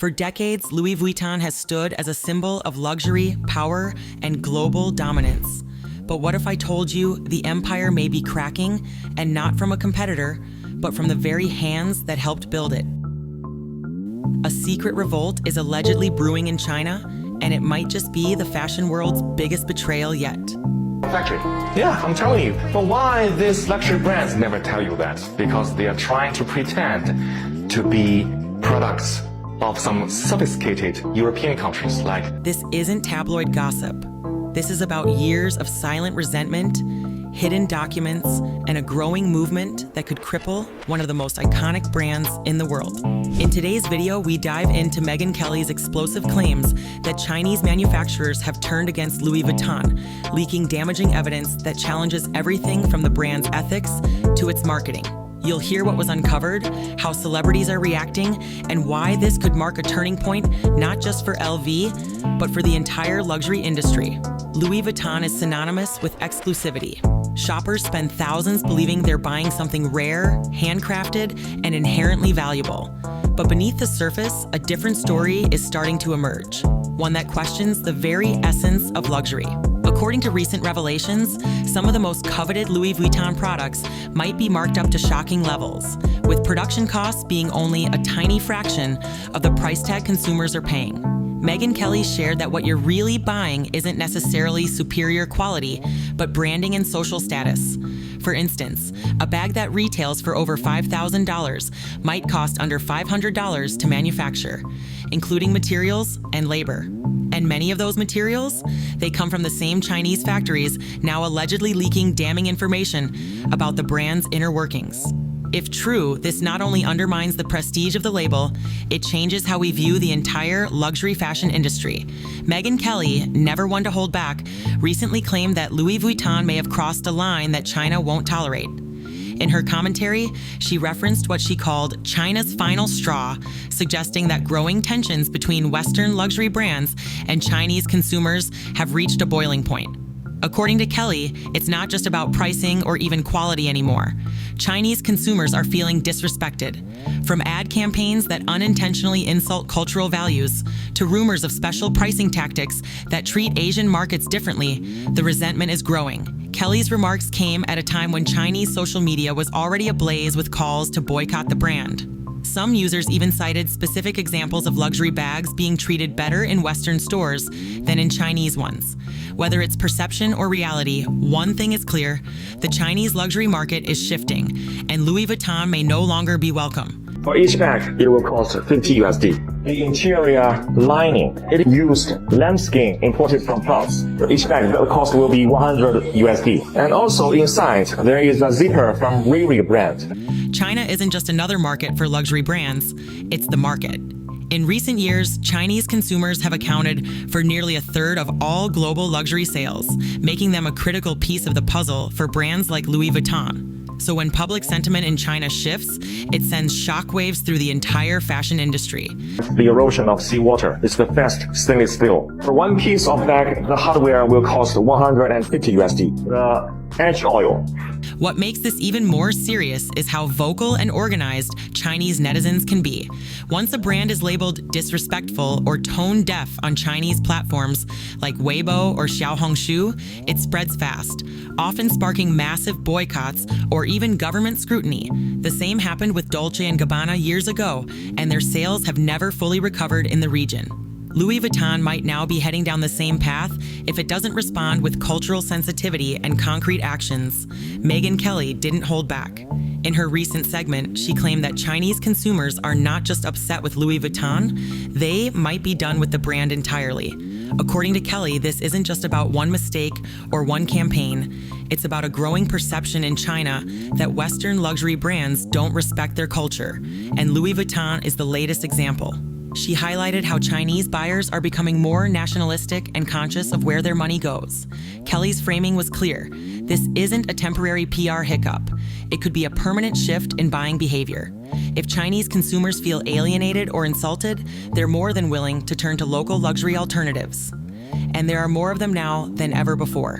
For decades, Louis Vuitton has stood as a symbol of luxury, power, and global dominance. But what if I told you the empire may be cracking, and not from a competitor, but from the very hands that helped build it? A secret revolt is allegedly brewing in China, and it might just be the fashion world's biggest betrayal yet. Factory. Yeah, I'm telling you. But why these luxury brands never tell you that? Because they are trying to pretend to be products of some sophisticated European countries like... This isn't tabloid gossip. This is about years of silent resentment, hidden documents, and a growing movement that could cripple one of the most iconic brands in the world. In today's video, we dive into Megyn Kelly's explosive claims that Chinese manufacturers have turned against Louis Vuitton, leaking damaging evidence that challenges everything from the brand's ethics to its marketing. You'll hear what was uncovered, how celebrities are reacting, and why this could mark a turning point not just for LV, but for the entire luxury industry. Louis Vuitton is synonymous with exclusivity. Shoppers spend thousands believing they're buying something rare, handcrafted, and inherently valuable. But beneath the surface, a different story is starting to emerge, one that questions the very essence of luxury. According to recent revelations, some of the most coveted Louis Vuitton products might be marked up to shocking levels, with production costs being only a tiny fraction of the price tag consumers are paying. Megyn Kelly shared that what you're really buying isn't necessarily superior quality, but branding and social status. For instance, a bag that retails for over $5,000 might cost under $500 to manufacture, including materials and labor. And many of those materials, they come from the same Chinese factories now allegedly leaking damning information about the brand's inner workings. If true, this not only undermines the prestige of the label, it changes how we view the entire luxury fashion industry. Megyn Kelly, never one to hold back, recently claimed that Louis Vuitton may have crossed a line that China won't tolerate. In her commentary, she referenced what she called China's final straw, suggesting that growing tensions between Western luxury brands and Chinese consumers have reached a boiling point. According to Kelly, it's not just about pricing or even quality anymore. Chinese consumers are feeling disrespected. From ad campaigns that unintentionally insult cultural values to rumors of special pricing tactics that treat Asian markets differently, the resentment is growing. Kelly's remarks came at a time when Chinese social media was already ablaze with calls to boycott the brand. Some users even cited specific examples of luxury bags being treated better in Western stores than in Chinese ones. Whether it's perception or reality, one thing is clear: the Chinese luxury market is shifting, and Louis Vuitton may no longer be welcome. For each bag, it will cost 50 USD. The interior lining, it used lambskin imported from France. For each bag, the cost will be 100 USD. And also inside, there is a zipper from Riri brand. China isn't just another market for luxury brands, it's the market. In recent years, Chinese consumers have accounted for nearly a third of all global luxury sales, making them a critical piece of the puzzle for brands like Louis Vuitton. So when public sentiment in China shifts, it sends shockwaves through the entire fashion industry. The erosion of seawater is the best stainless steel. For one piece of bag, the hardware will cost 150 USD. The edge oil. What makes this even more serious is how vocal and organized Chinese netizens can be. Once a brand is labeled disrespectful or tone deaf on Chinese platforms like Weibo or Xiaohongshu, it spreads fast, often sparking massive boycotts or even government scrutiny. The same happened with Dolce & Gabbana years ago, and their sales have never fully recovered in the region. Louis Vuitton might now be heading down the same path if it doesn't respond with cultural sensitivity and concrete actions. Megyn Kelly didn't hold back. In her recent segment, she claimed that Chinese consumers are not just upset with Louis Vuitton, they might be done with the brand entirely. According to Kelly, this isn't just about one mistake or one campaign. It's about a growing perception in China that Western luxury brands don't respect their culture, and Louis Vuitton is the latest example. She highlighted how Chinese buyers are becoming more nationalistic and conscious of where their money goes. Kelly's framing was clear. This isn't a temporary PR hiccup. It could be a permanent shift in buying behavior. If Chinese consumers feel alienated or insulted, they're more than willing to turn to local luxury alternatives. And there are more of them now than ever before.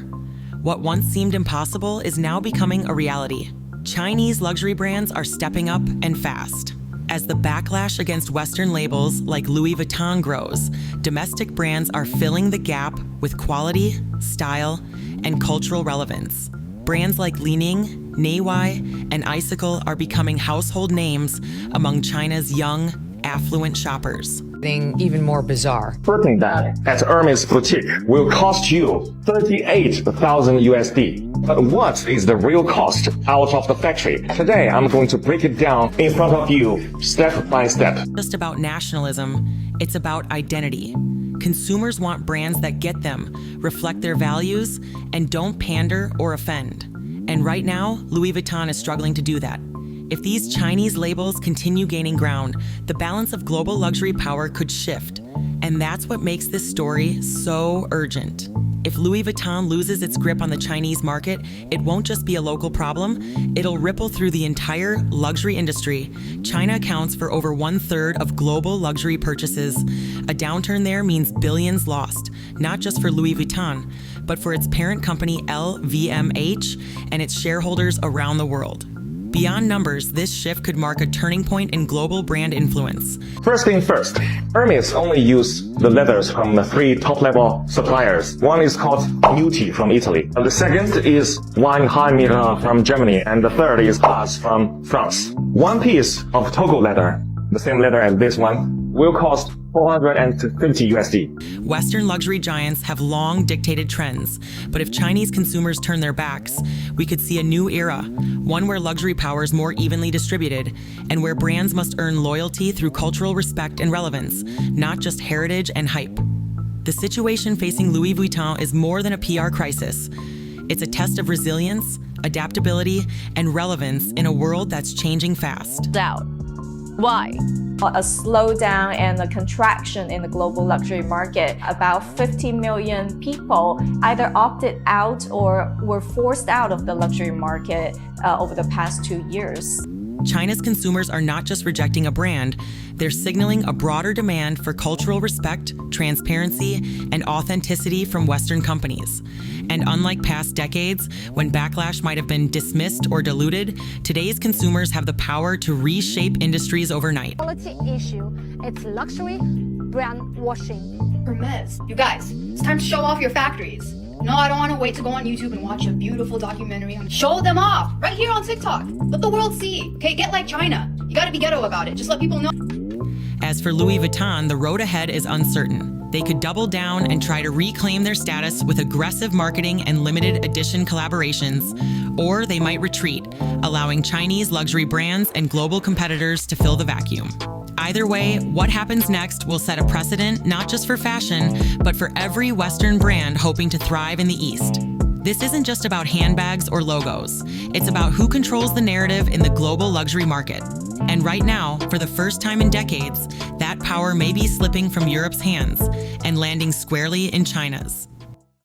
What once seemed impossible is now becoming a reality. Chinese luxury brands are stepping up and fast. As the backlash against Western labels like Louis Vuitton grows, domestic brands are filling the gap with quality, style, and cultural relevance. Brands like Li-Ning, Neiwai, and Icicle are becoming household names among China's young, affluent shoppers. Even more bizarre. Putting that at Hermes boutique will cost you 38,000 USD. But what is the real cost out of the factory? Today, I'm going to break it down in front of you, step by step. Just about nationalism, it's about identity. Consumers want brands that get them, reflect their values, and don't pander or offend. And right now, Louis Vuitton is struggling to do that. If these Chinese labels continue gaining ground, the balance of global luxury power could shift. And that's what makes this story so urgent. If Louis Vuitton loses its grip on the Chinese market, it won't just be a local problem, it'll ripple through the entire luxury industry. China accounts for over 1/3 of global luxury purchases. A downturn there means billions lost, not just for Louis Vuitton, but for its parent company LVMH and its shareholders around the world. Beyond numbers, this shift could mark a turning point in global brand influence. First thing first, Hermes only use the leathers from the 3 top-level suppliers. One is called Muti from Italy. And the second is Weinheim from Germany. And the third is Haas from France. One piece of Togo leather, the same leather as this one, will cost 450 USD. Western luxury giants have long dictated trends, but if Chinese consumers turn their backs, we could see a new era, one where luxury power is more evenly distributed, and where brands must earn loyalty through cultural respect and relevance, not just heritage and hype. The situation facing Louis Vuitton is more than a PR crisis. It's a test of resilience, adaptability, and relevance in a world that's changing fast. Doubt. Why? A slowdown and a contraction in the global luxury market. About 50 million people either opted out or were forced out of the luxury market over the past 2 years. China's consumers are not just rejecting a brand, they're signaling a broader demand for cultural respect, transparency, and authenticity from Western companies. And unlike past decades, when backlash might have been dismissed or diluted, today's consumers have the power to reshape industries overnight. Quality issue, it's luxury brand washing. Hermes, you guys, it's time to show off your factories. No, I don't want to wait to go on YouTube and watch a beautiful documentary. Show them off right here on TikTok. Let the world see. Okay, get like China. You gotta be ghetto about it. Just let people know. As for Louis Vuitton, the road ahead is uncertain. They could double down and try to reclaim their status with aggressive marketing and limited edition collaborations, or they might retreat, allowing Chinese luxury brands and global competitors to fill the vacuum. Either way, what happens next will set a precedent not just for fashion, but for every Western brand hoping to thrive in the East. This isn't just about handbags or logos. It's about who controls the narrative in the global luxury market. And right now, for the first time in decades, that power may be slipping from Europe's hands and landing squarely in China's.